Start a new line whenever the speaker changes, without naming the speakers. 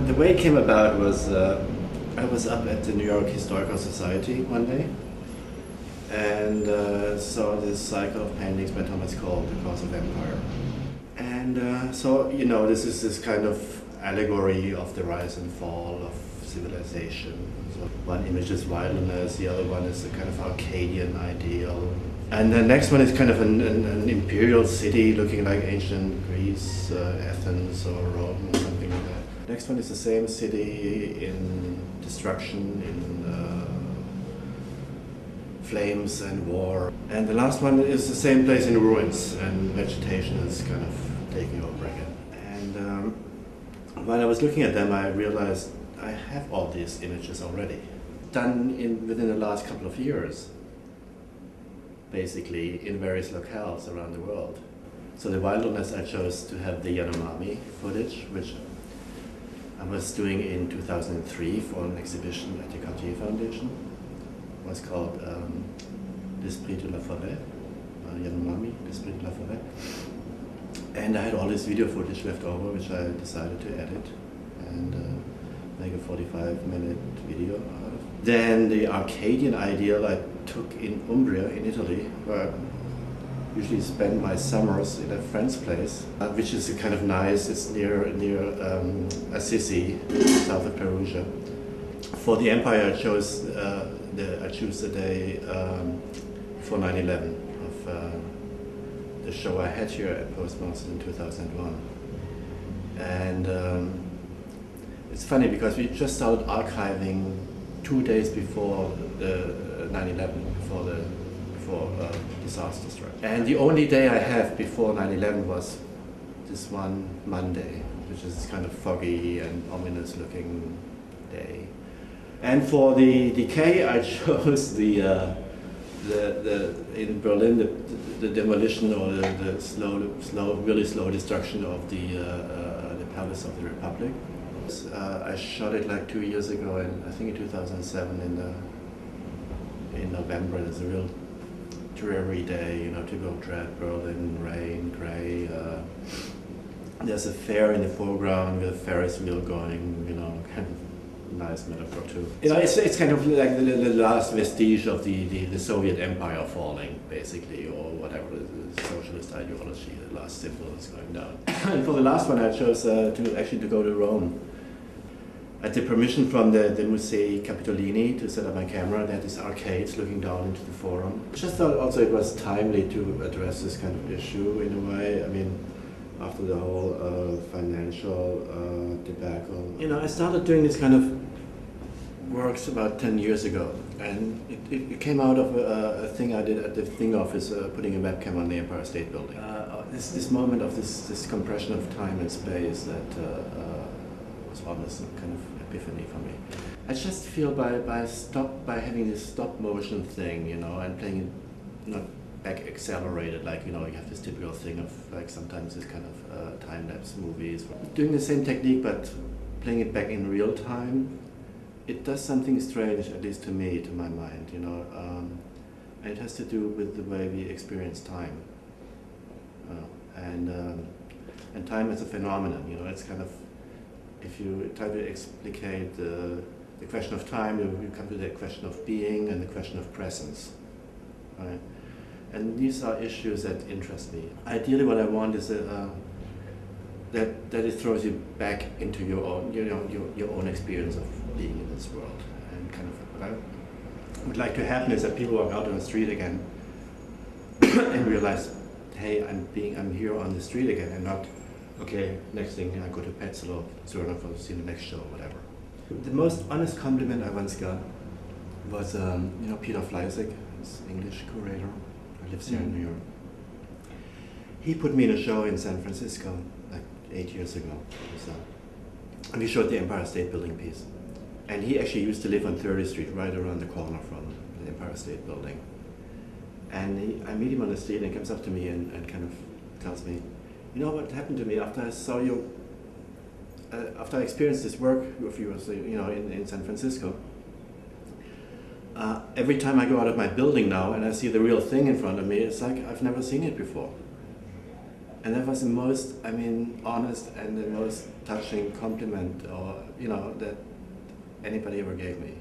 The way it came about was I was up at the New York Historical Society one day and saw this cycle of paintings by Thomas Cole, The Cause of Empire. And so, you know, this is this kind of allegory of the rise and fall of civilization. So one image is wilderness, the other one is a kind of Arcadian ideal. And the next one is kind of an imperial city looking like ancient Greece, Athens or Rome or something like that. Next one is the same city in destruction, in flames and war. And the last one is the same place in ruins, and vegetation is kind of taking over again. And while I was looking at them, I realized I have all these images already, done within the last couple of years, basically in various locales around the world. So the wilderness, I chose to have the Yanomami footage, which I was doing in 2003 for an exhibition at the Cartier Foundation. It was called L'Esprit de la Forêt, Yanomami, L'Esprit de la Forêt. And I had all this video footage left over, which I decided to edit and make a 45-minute video out of. Then the Arcadian ideal I took in Umbria, in Italy, where I usually spend my summers in a friend's place, which is a kind of nice, it's near Assisi, south of Perugia. For the Empire, I chose the day for 9/11 of the show I had here at Postmasters in 2001. And it's funny because we just started archiving 2 days before the 9/11, before disaster struck. And the only day I have before 9/11 was this one Monday, which is kind of foggy and ominous looking day. And for the decay, I chose in Berlin the demolition or the really slow destruction of the Palace of the Republic. I shot it like 2 years ago, and I think in 2007 in November. There's a real dreary day, you know, typical dread Berlin, rain, grey. There's a fair in the foreground with a Ferris wheel going, you know, kind of nice metaphor too. You know, it's kind of like the last vestige of the Soviet Empire falling, basically, or whatever, the socialist ideology, the last symbol is going down. And for the last one, I chose to go to Rome. I had the permission from the Musei Capitolini to set up my camera. They had these arcades looking down into the forum. I just thought also it was timely to address this kind of issue in a way. I mean, after the whole financial debacle. You know, I started doing this kind of works about 10 years ago, and it came out of a thing I did at the thing office, putting a webcam on the Empire State Building. This moment of this compression of time and space that was almost a kind of epiphany for me. I just feel by having this stop motion thing, you know, and playing it not back accelerated, like, you know, you have this typical thing of like sometimes this kind of time-lapse movies. Doing the same technique but playing it back in real time, it does something strange, at least to me, to my mind, you know, and it has to do with the way we experience time. And time as a phenomenon, you know, it's kind of, if you try to explicate the question of time, you come to the question of being and the question of presence, right? And these are issues that interest me. Ideally, what I want is that it throws you back into your own, you know, your own experience of being in this world. And kind of what I would like to happen is that people walk out on the street again and realize, hey, I'm here on the street again, and not, okay, next thing I go to Petzl or Zurich to see the next show, whatever. The most honest compliment I once got was, you know, Peter Fleisig, this English curator. Lives here in New York. He put me in a show in San Francisco like 8 years ago. And we showed the Empire State Building piece. And he actually used to live on 30th Street, right around the corner from the Empire State Building. And I meet him on the street and he comes up to me and kind of tells me, you know what happened to me after I saw you, after I experienced this work with you, you know, in San Francisco. Every time I go out of my building now and I see the real thing in front of me, it's like I've never seen it before. And that was the most, I mean, honest and the most touching compliment, or, you know, that anybody ever gave me.